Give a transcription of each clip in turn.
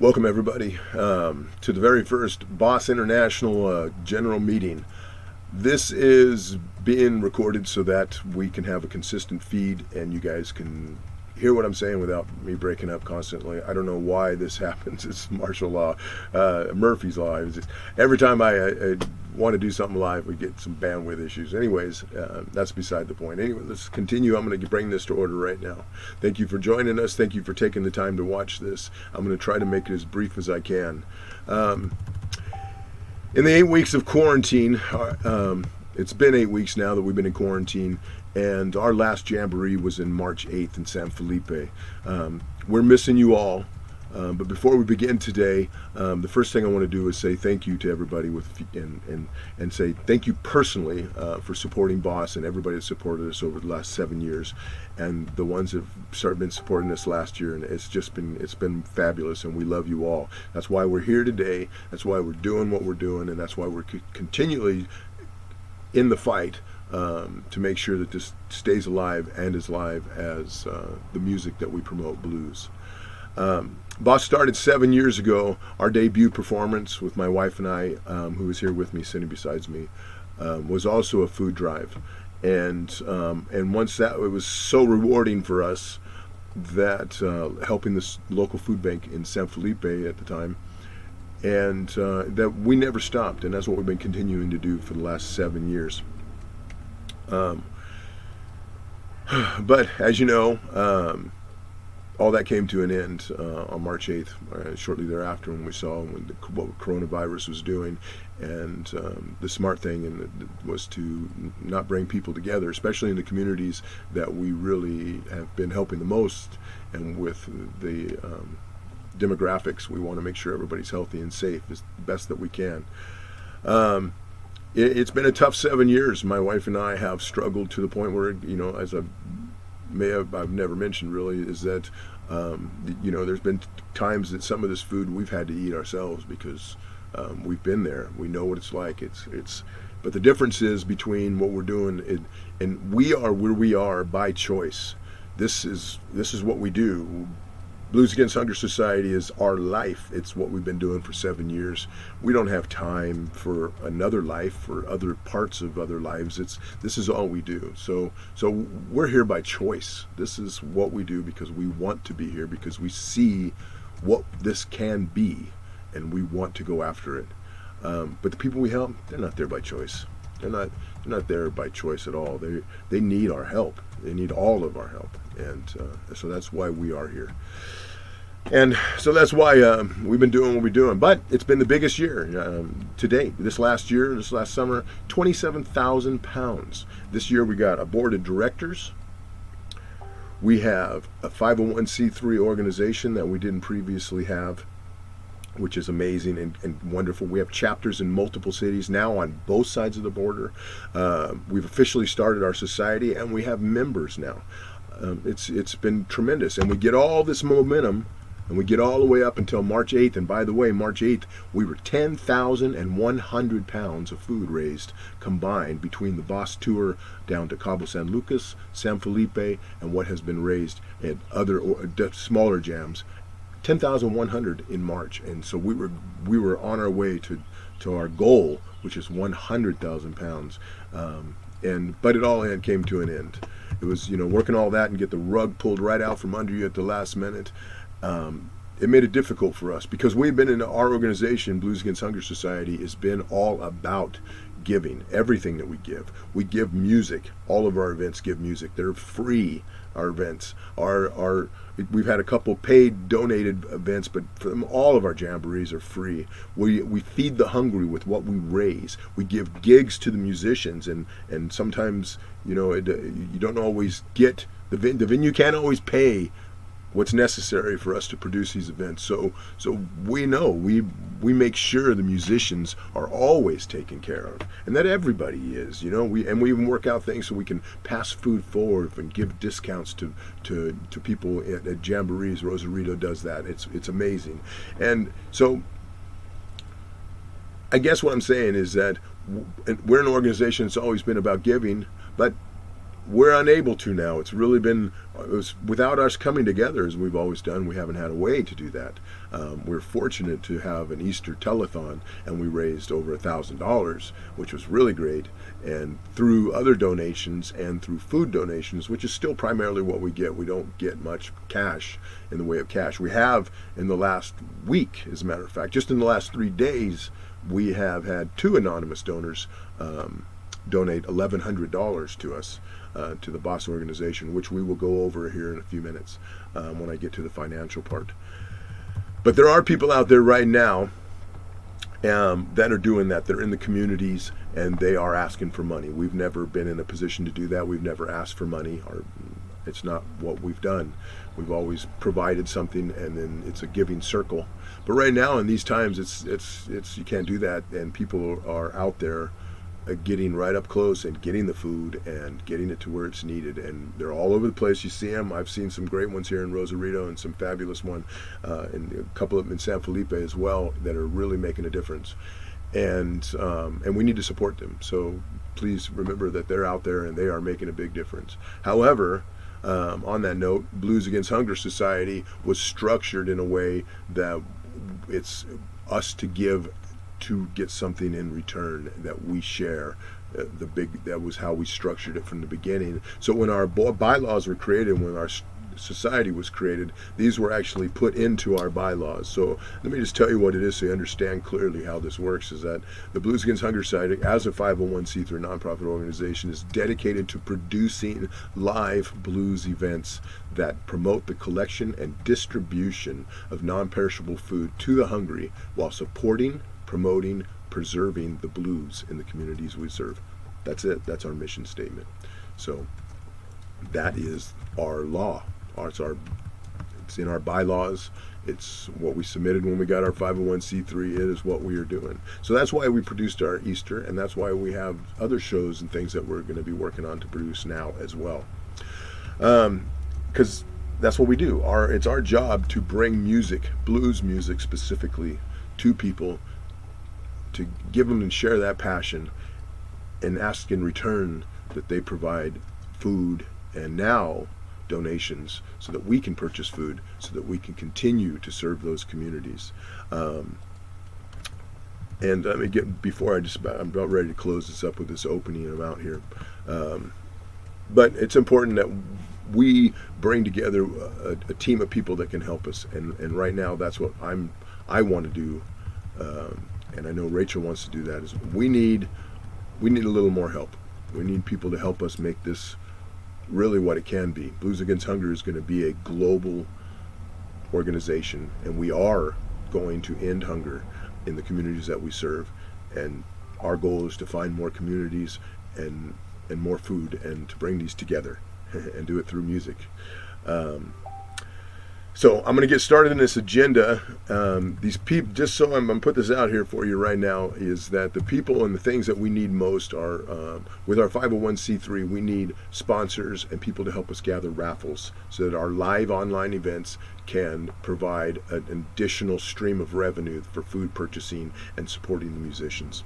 Welcome, everybody, to the very first Boss International General Meeting. This is being recorded so that we can have a consistent feed and you guys can hear what I'm saying without me breaking up constantly. I don't know why this happens. It's martial law, Murphy's Law. Every time I want to do something live, we get some bandwidth issues. Anyways, that's beside the point. Anyway, let's continue. I'm going to bring this to order right now. Thank you for joining us. Thank you for taking the time to watch this. I'm going to try to make it as brief as I can. In the 8 weeks of quarantine, it's been 8 weeks now that we've been in quarantine, and our last jamboree was in March 8th in San Felipe. We're missing you all, but before we begin today, the first thing I want to do is say thank you to everybody and say thank you personally for supporting Boss and everybody that supported us over the last 7 years, and the ones that have been supporting us last year. And it's been fabulous, and we love you all. That's why we're here today. That's why we're doing what we're doing, and that's why we're continually in the fight to make sure that this stays alive and as live as the music that we promote, blues. Boss started 7 years ago. Our debut performance with my wife and I, who is here with me, sitting beside me, was also a food drive. And once that, it was so rewarding for us that helping this local food bank in San Felipe at the time, and that we never stopped, and that's what we've been continuing to do for the last 7 years. But as you know, all that came to an end on March 8th, shortly thereafter, when we saw what coronavirus was doing. And the smart thing was to not bring people together, especially in the communities that we really have been helping the most. And with the demographics, we want to make sure everybody's healthy and safe as best that we can. It's been a tough 7 years. My wife and I have struggled to the point where, as I've never mentioned really, is that there's been times that some of this food we've had to eat ourselves because we've been there. We know what it's like. But the difference is between what we're doing and we are where we are by choice. This is what we do. Blues Against Hunger Society is our life. It's what we've been doing for 7 years. We don't have time for another life, for other parts of other lives. This is all we do. So we're here by choice. This is what we do because we want to be here, because we see what this can be, and we want to go after it. But the people we help, they're not there by choice. They're not there by choice at all. They need our help. They need all of our help, and so that's why we are here. And so that's why we've been doing what we're doing. But it's been the biggest year to date. This last summer, 27,000 pounds. This year we got a board of directors. We have a 501c3 organization that we didn't previously have, which is amazing and wonderful. We have chapters in multiple cities now on both sides of the border. We've officially started our society, and we have members now. It's been tremendous, and we get all this momentum, and we get all the way up until March 8th. And by the way, March 8th, we were 10,100 pounds of food raised combined between the Boss Tour down to Cabo San Lucas, San Felipe, and what has been raised at other smaller jams. 10,100 in March, and so we were on our way to our goal, which is 100,000 pounds. But it all came to an end. It was working all that and get the rug pulled right out from under you at the last minute. It made it difficult for us because we've been in our organization, Blues Against Hunger Society, has been all about giving. Everything that we give music. All of our events give music. They're free. Our events we've had a couple paid donated events, but for them, all of our jamborees are free. We feed the hungry with what we raise. We give gigs to the musicians, and sometimes you don't always get the venue can't always pay what's necessary for us to produce these events. So we know we make sure the musicians are always taken care of, and that everybody is. We even work out things so we can pass food forward and give discounts to people at jamborees. Rosarito does that. It's amazing. And so I guess what I'm saying is that we're an organization that's always been about giving, but we're unable to now. It's really been, it was without us coming together as we've always done. We haven't had a way to do that. We're fortunate to have an Easter telethon, and we raised over $1,000, which was really great. And through other donations and through food donations, which is still primarily what we get, we don't get much cash in the way of cash. We have in the last week, as a matter of fact, just in the last 3 days, we have had 2 anonymous donors donate $1,100 to us, to the Boss organization, which we will go over here in a few minutes when I get to the financial part. But there are people out there right now that are doing that. They're in the communities and they are asking for money. We've never been in a position to do that. We've never asked for money, or it's not what we've done. We've always provided something, and then it's a giving circle. But right now in these times, it's you can't do that, and people are out there getting right up close and getting the food and getting it to where it's needed, and they're all over the place. You see them. I've seen some great ones here in Rosarito and some fabulous one, and a couple of them in San Felipe as well, that are really making a difference, and we need to support them. So please remember that they're out there and they are making a big difference. However, on that note, Blues Against Hunger Society was structured in a way that it's us to give, to get something in return that we share. That was how we structured it from the beginning. So when our bylaws were created, when our society was created, these were actually put into our bylaws. So let me just tell you what it is so you understand clearly how this works. Is that the Blues Against Hunger Society, as a 501c3 nonprofit organization, is dedicated to producing live blues events that promote the collection and distribution of non-perishable food to the hungry, while supporting, promoting, preserving the blues in the communities we serve. That's it. That's our mission statement. So that is our law. It's in our bylaws. It's what we submitted when we got our 501c3. It is what we are doing. So that's why we produced our Easter, and that's why we have other shows and things that we're going to be working on to produce now as well. Because that's what we do. It's our job to bring music, blues music specifically, to people, to give them and share that passion, and ask in return that they provide food and now donations so that we can purchase food, so that we can continue to serve those communities. And let me get, before I'm about ready to close this up with this opening amount here. But it's important that we bring together a team of people that can help us, and right now that's what I want to do, and I know Rachel wants to do that. Is we need a little more help. We need people to help us make this really what it can be. Blues Against Hunger is going to be a global organization, and we are going to end hunger in the communities that we serve. And our goal is to find more communities and more food, and to bring these together and do it through music. So I'm going to get started in this agenda. These people, just so I'm going to put this out here for you right now, is that the people and the things that we need most are, with our 501c3, we need sponsors and people to help us gather raffles so that our live online events can provide an additional stream of revenue for food purchasing and supporting the musicians.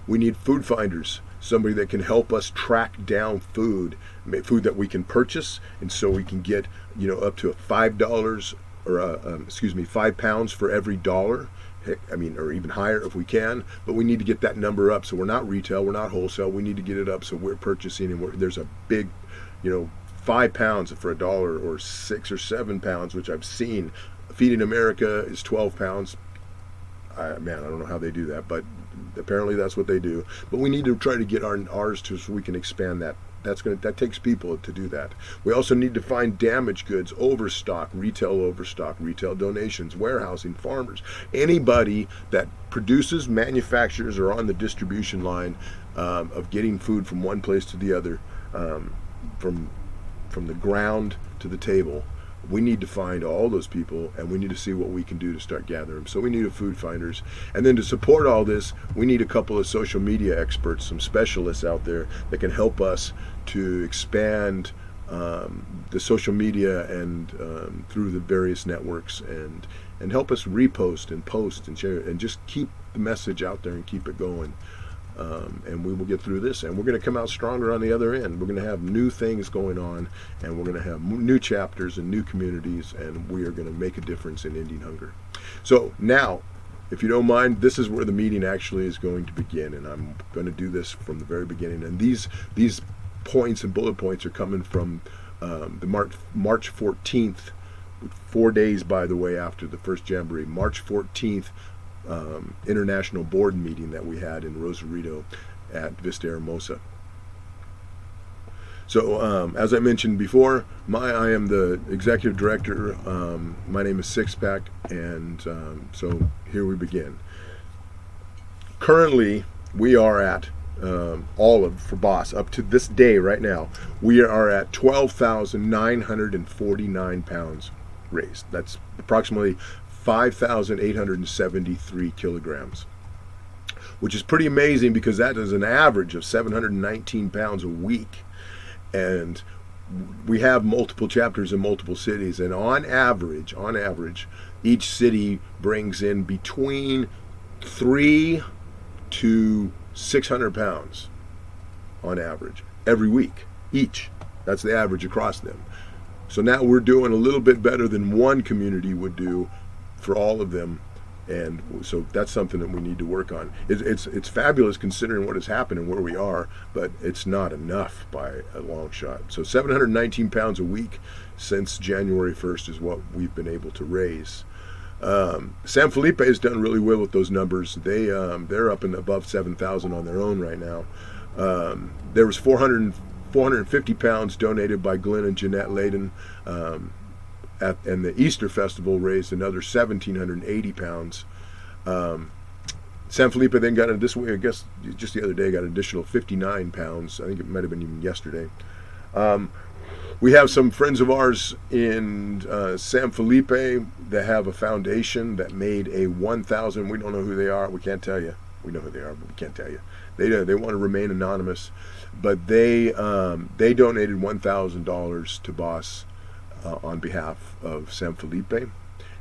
We need food finders, somebody that can help us track down food that we can purchase, and so we can get, up to $5 or 5 pounds for every dollar. Or even higher if we can, but we need to get that number up. So we're not retail, we're not wholesale. We need to get it up so we're purchasing, and there's a big, 5 pounds for $1, or 6 or 7 pounds, which I've seen. Feeding America is 12 pounds. I don't know how they do that, but apparently that's what they do. But we need to try to get ours to, so we can expand that. That takes people to do that. We also need to find damaged goods, overstock, retail donations, warehousing, farmers, anybody that produces, manufactures, or on the distribution line of getting food from one place to the other, from the ground to the table. We need to find all those people, and we need to see what we can do to start gathering them. So we need a food finders. And then to support all this, we need a couple of social media experts, some specialists out there that can help us to expand the social media and through the various networks, and help us repost and post and share and just keep the message out there and keep it going. and we will get through this, and we're going to come out stronger on the other end. We're going to have new things going on, and we're going to have new chapters and new communities, and we are going to make a difference in ending hunger. So now, if you don't mind, this is where the meeting actually is going to begin, and I'm going to do this from the very beginning. And these points and bullet points are coming from the March 14th, 4 days, by the way, after the first Jamboree, March 14th international board meeting that we had in Rosarito at Vista Hermosa. So as I mentioned before, I am the executive director. My name is Sixpack, and so here we begin. Currently, we are at for Boss, up to this day right now, we are at 12,949 pounds raised. That's approximately 5,873 kilograms, which is pretty amazing because that is an average of 719 pounds a week. And we have multiple chapters in multiple cities, and on average, each city brings in between 300 to 600 pounds on average every week each. That's the average across them. So now we're doing a little bit better than one community would do for all of them, and so that's something that we need to work on. It's fabulous considering what has happened and where we are, but it's not enough by a long shot. So 719 pounds a week since January 1st is what we've been able to raise. San Felipe has done really well with those numbers. They're up and above 7,000 on their own right now. There was 450 pounds donated by Glenn and Jeanette Layden, and the Easter Festival raised another 1,780 pounds. San Felipe then got this way, I guess just the other day, got an additional 59 pounds. I think it might have been even yesterday. We have some friends of ours in San Felipe that have a foundation that made a 1,000. We don't know who they are. We can't tell you. We know who they are, but we can't tell you. They want to remain anonymous, but they donated $1,000 to Boss on behalf of San Felipe, and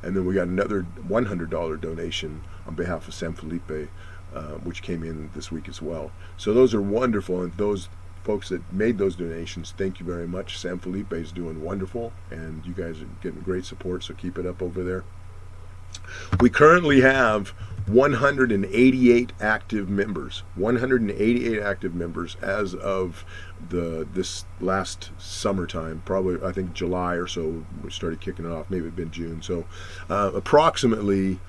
then we got another $100 donation on behalf of San Felipe, which came in this week as well. So those are wonderful, and those folks that made those donations, thank you very much. San Felipe is doing wonderful, and you guys are getting great support, so keep it up over there. We currently have 188 active members. 188 active members as of this last summertime. Probably, I think July or so we started kicking it off. Maybe it'd been June. So approximately,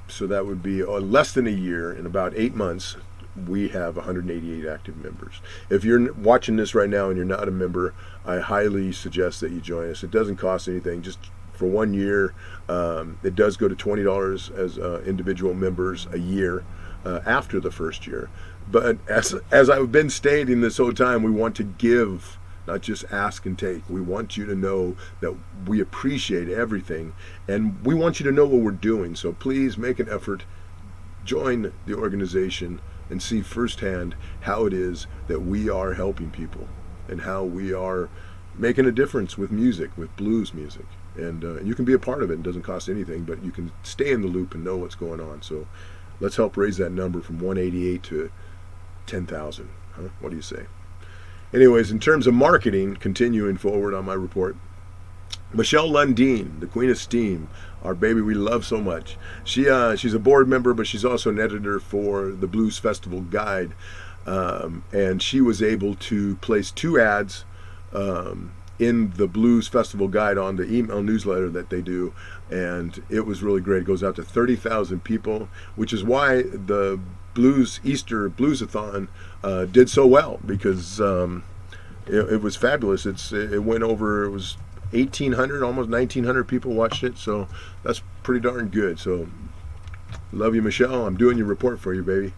so that would be less than a year. In about 8 months, we have 188 active members. If you're watching this right now and you're not a member, I highly suggest that you join us. It doesn't cost anything. Just for 1 year, it does go to $20 as individual members a year after the first year. But as I've been stating this whole time, we want to give, not just ask and take. We want you to know that we appreciate everything, and we want you to know what we're doing. So please make an effort, join the organization, and see firsthand how it is that we are helping people and how we are making a difference with music, with blues music. And you can be a part of it. It doesn't cost anything, but you can stay in the loop and know what's going on. So let's help raise that number from 188 to 10,000. Huh? What do you say? Anyways, in terms of marketing, continuing forward on my report, Michelle Lundeen, the Queen of Steam, our baby we love so much. She's a board member, but she's also an editor for the Blues Festival Guide. And she was able to place 2 ads in the Blues Festival Guide on the email newsletter that they do, and it was really great. It goes out to 30,000 people, which is why the Easter Bluesathon did so well, because it was fabulous. It went over, it was 1,800, almost 1,900 people watched it, so that's pretty darn good. So love you, Michelle. I'm doing your report for you, baby.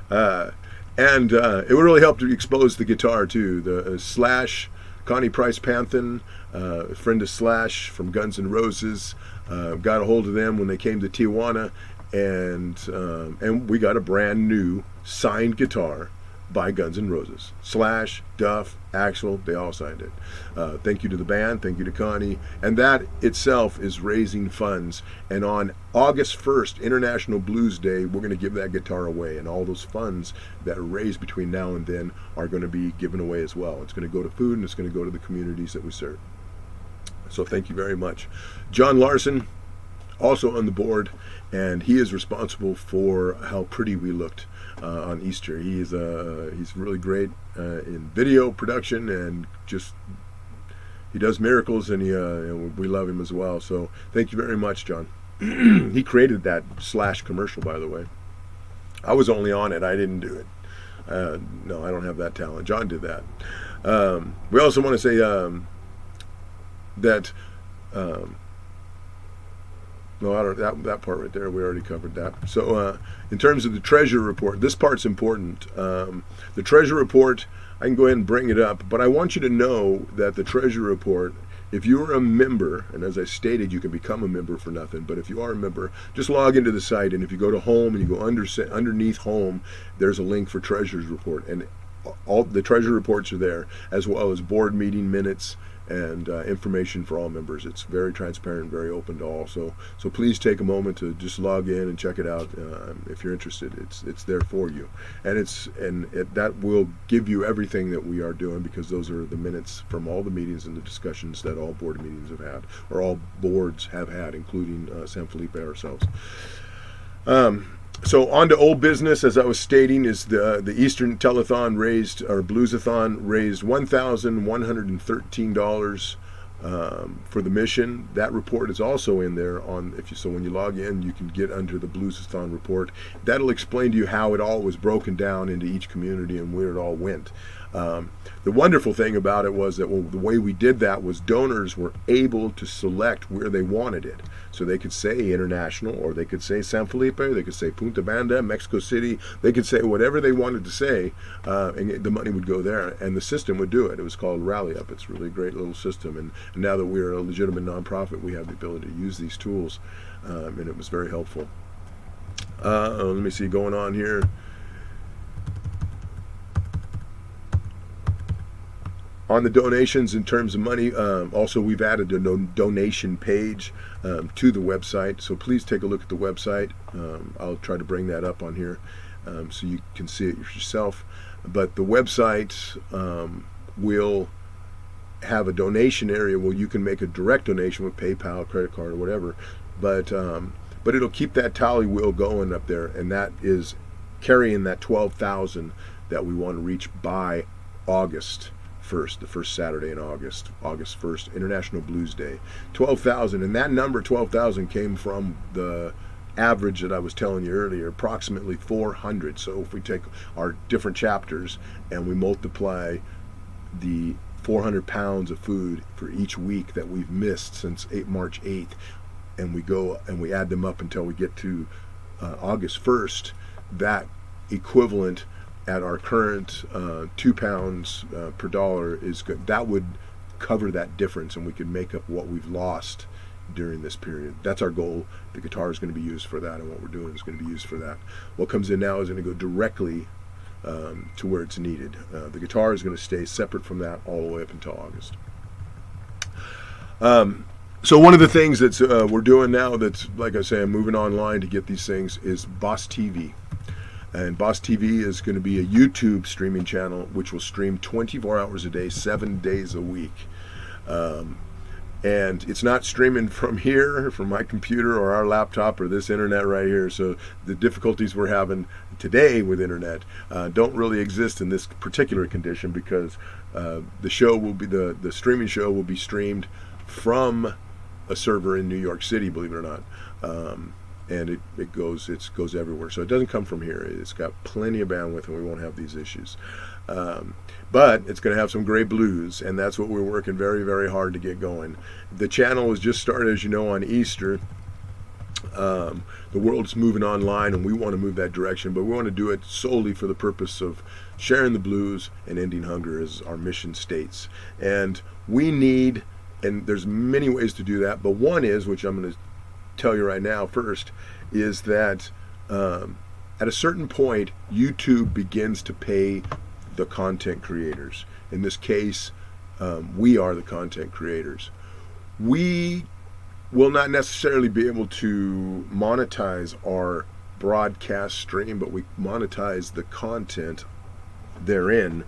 And it really helped to expose the guitar too. The Slash, Connie Price Panthen, a friend of Slash from Guns N' Roses, got a hold of them when they came to Tijuana, and we got a brand new signed guitar by Guns N' Roses. Slash, Duff, Axl, they all signed it. Thank you to the band, thank you to Connie. And that itself is raising funds. And on August 1st, International Blues Day, we're going to give that guitar away. And all those funds that are raised between now and then are going to be given away as well. It's going to go to food and it's going to go to the communities that we serve. So thank you very much. John Larson, also on the board, and he is responsible for how pretty we looked on Easter. He's really great in video production, and just he does miracles, and we love him as well. So thank you very much, John. He created that Slash commercial, by the way. I was only on it. I didn't do it. No, I don't have that talent. John did that. We also want to say that. No, I don't, that part right there, we already covered that. So in terms of the treasure report, this part's important. The treasure report, I can go ahead and bring it up, but I want you to know that the treasure report, if you're a member, and as I stated, you can become a member for nothing, but if you are a member, just log into the site, and if you go to home and you go underneath home, there's a link for treasures report, and all the treasure reports are there, as well as board meeting minutes and information for all members. It's very transparent, very open to all. So please take a moment to just log in and check it out if you're interested. It's there for you, and that will give you everything that we are doing, because those are the minutes from all the meetings and the discussions that all board meetings have had, or all boards have had, including San Felipe ourselves. So on to old business, as I was stating, is the Eastern Telethon Bluesathon raised $1,113 for the mission. That report is also in there so when you log in, you can get under the Bluesathon report. That'll explain to you how it all was broken down into each community and where it all went. The wonderful thing about it was that the way we did that was donors were able to select where they wanted it. So they could say international, or they could say San Felipe, they could say Punta Banda, Mexico City, they could say whatever they wanted to say, and the money would go there, and the system would do it. It was called Rally Up. It's really a great little system, and now that we're a legitimate nonprofit, we have the ability to use these tools, and it was very helpful. Let me see, going on here. On the donations, in terms of money, also we've added a donation page to the website, so please take a look at the website. I'll try to bring that up on here so you can see it yourself. But the website will have a donation area where you can make a direct donation with PayPal, credit card, or whatever. But it'll keep that tally wheel going up there, and that is carrying that 12,000 that we want to reach by August 1st, the first Saturday in August 1st, International Blues Day. 12,000, and that number 12,000 came from the average that I was telling you earlier, approximately 400. So if we take our different chapters and we multiply the 400 pounds of food for each week that we've missed since March 8th, and we go and we add them up until we get to August 1st, that equivalent at our current 2 pounds per dollar is good. That would cover that difference, and we could make up what we've lost during this period. That's our goal. The guitar is going to be used for that, and what we're doing is going to be used for that. What comes in now is going to go directly to where it's needed. The guitar is going to stay separate from that all the way up until August. So one of the things that we're doing now, that's, like I say, I'm moving online to get these things, is Boss TV. And Boss TV is going to be a YouTube streaming channel which will stream 24 hours a day, 7 days a week. And it's not streaming from here, from my computer or our laptop or this internet right here. So the difficulties we're having today with internet don't really exist in this particular condition, because the show will be the streaming show will be streamed from a server in New York City, believe it or not. And it goes everywhere. So it doesn't come from here. It's got plenty of bandwidth, and we won't have these issues. But it's going to have some great blues, and that's what we're working very, very hard to get going. The channel was just started, as you know, on Easter. The world's moving online, and we want to move that direction, but we want to do it solely for the purpose of sharing the blues and ending hunger, as our mission states. And we need, and there's many ways to do that, but one is, which I'm going to tell you right now first, is that at a certain point, YouTube begins to pay the content creators. In this case, we are the content creators. We will not necessarily be able to monetize our broadcast stream, but we monetize the content therein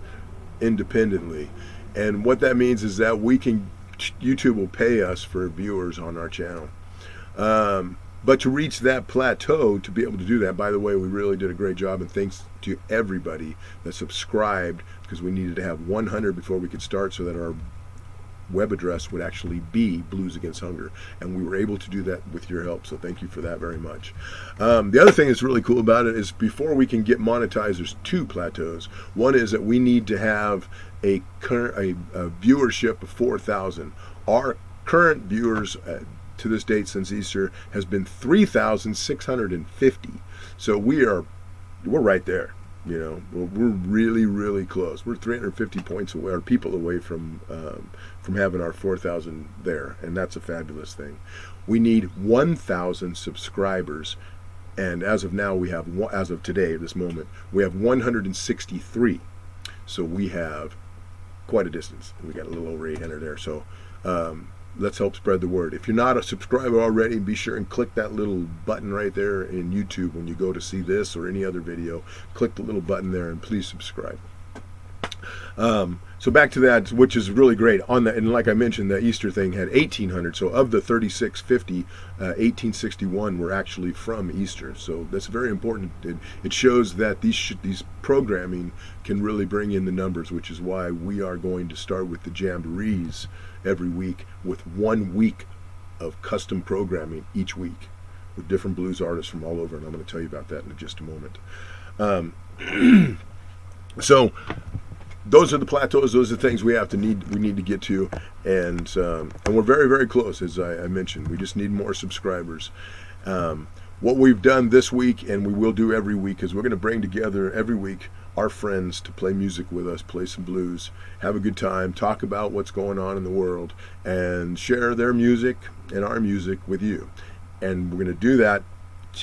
independently. And what that means is that YouTube will pay us for viewers on our channel. But to reach that plateau, to be able to do that, by the way, we really did a great job, and thanks to everybody that subscribed, because we needed to have 100 before we could start so that our web address would actually be Blues Against Hunger, and we were able to do that with your help, so thank you for that very much. The other thing that's really cool about it is before we can get monetized, there's two plateaus. One is that we need to have a viewership of 4,000. Our current viewers to this date since Easter has been 3,650. So we're right there. You know, we're really, really close. We're 350 points away, or people away from having our 4,000 there, and that's a fabulous thing. We need 1,000 subscribers, and as of now, as of today, this moment, we have 163. So we have quite a distance. We got a little over 800 there. So let's help spread the word. If you're not a subscriber already, be sure and click that little button right there in YouTube when you go to see this or any other video. Click the little button there and please subscribe. So back to that, which is really great. And like I mentioned, the Easter thing had 1,800. So of the 3,650, 1,861 were actually from Easter. So that's very important. It shows that these programming can really bring in the numbers, which is why we are going to start with the jamborees every week, with 1 week of custom programming each week with different blues artists from all over, and I'm going to tell you about that in just a moment. So those are the plateaus. Those are the things we need to get to, and we're very, very close. As I mentioned, we just need more subscribers. What we've done this week, and we will do every week, is we're going to bring together every week our friends to play music with us, play some blues, have a good time, talk about what's going on in the world, and share their music and our music with you. And we're going to do that,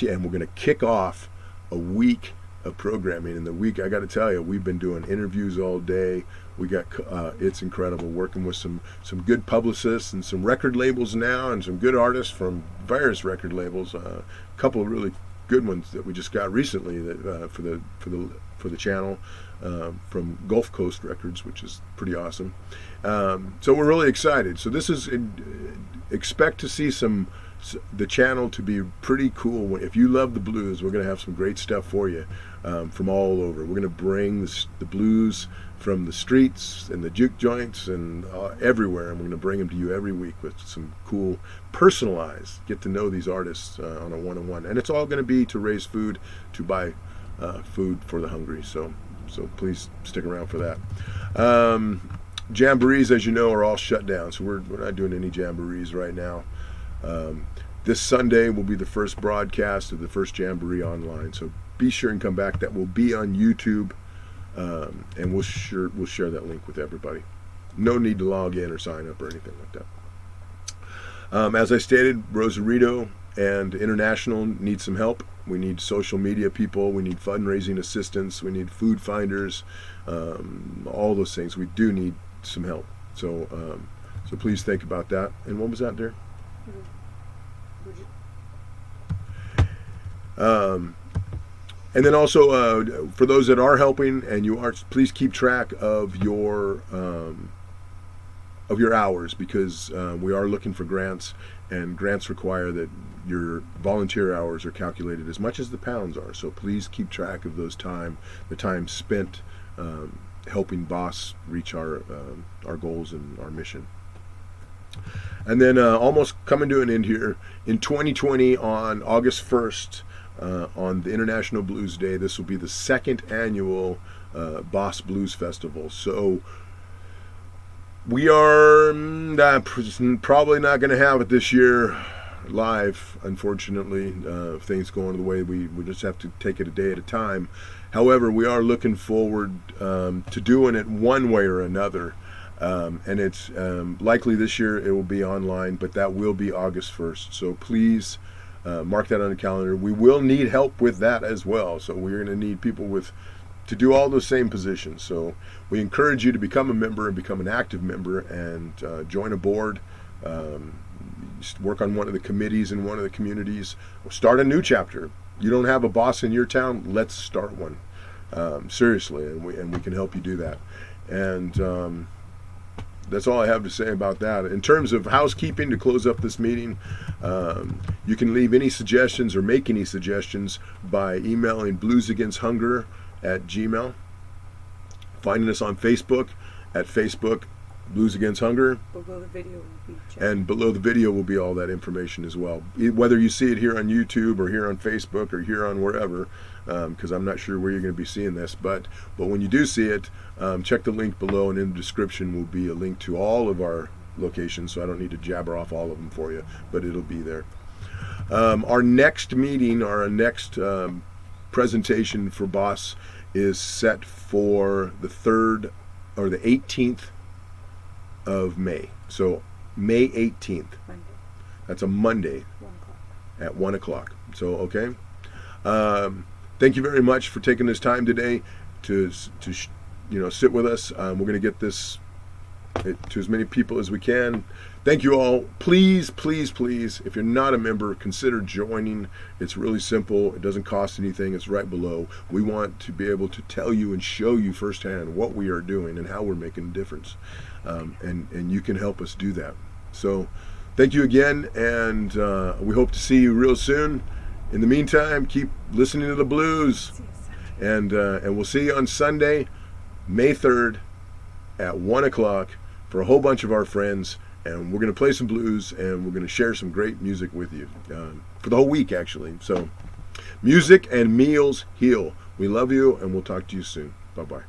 and we're going to kick off a week of programming. In the week, I got to tell you, we've been doing interviews all day. We got it's incredible, working with some good publicists and some record labels now, and some good artists from various record labels. A couple of really good ones that we just got recently that for the channel from Gulf Coast Records, which is pretty awesome. So we're really excited. So this is expect to see the channel to be pretty cool. If you love the blues, we're going to have some great stuff for you from all over. We're going to bring the blues from the streets and the juke joints and everywhere, and we're going to bring them to you every week with some cool, personalized, get to know these artists on a one-on-one. And it's all going to be to raise food, to buy food for the hungry. So please stick around for that. Jamborees, as you know, are all shut down, so we're not doing any jamborees right now. This Sunday will be the first broadcast of the first jamboree online, so be sure and come back. That will be on YouTube, and we'll share that link with everybody. No need to log in or sign up or anything like that. As I stated, Rosarito and International need some help. We need social media people. We need fundraising assistants. We need food finders. All those things. We do need some help. So please think about that. And what was that there? And then also for those that are helping, and you are, please keep track of your hours, because we are looking for grants, and grants require that your volunteer hours are calculated as much as the pounds are. So please keep track of the time spent helping Boss reach our goals and our mission. And then almost coming to an end here, in 2020 on August 1st, on the International Blues Day, this will be the second annual Boss Blues Festival. So we are probably not going to have it this year live, unfortunately. Things going the way we just have to take it a day at a time. However, we are looking forward to doing it one way or another. And it's likely this year it will be online, but that will be August 1st. So please mark that on the calendar. We will need help with that as well. So we're going to need people to do all those same positions. So we encourage you to become a member and become an active member and join a board. Work on one of the committees in one of the communities. Start a new chapter. You don't have a boss in your town? Let's start one. Seriously, and we can help you do that. And that's all I have to say about that. In terms of housekeeping, to close up this meeting, you can leave any suggestions or make any suggestions by emailing bluesagainsthunger@gmail. Finding us on Facebook at Facebook Blues Against Hunger. Below the video will be and below the video will be all that information as well. Whether you see it here on YouTube or here on Facebook or here on wherever, because I'm not sure where you're going to be seeing this, but when you do see it, check the link below, and in the description will be a link to all of our locations, so I don't need to jabber off all of them for you, but it'll be there. Our next meeting, or our next presentation for Boss is set for the 3rd or the 18th of May. So May 18th. Monday. That's a Monday 1 o'clock. at 1 o'clock. So, okay. Thank you very much for taking this time today to sit with us. We're going to get this to as many people as we can. Thank you all. Please, please, please, if you're not a member, consider joining. It's really simple. It doesn't cost anything. It's right below. We want to be able to tell you and show you firsthand what we are doing and how we're making a difference. And you can help us do that. So thank you again, and we hope to see you real soon. In the meantime, keep listening to the blues. And we'll see you on Sunday, May 3rd at 1 o'clock for a whole bunch of our friends. And we're going to play some blues, and we're going to share some great music with you for the whole week, actually. So music and meals heal. We love you, and we'll talk to you soon. Bye-bye.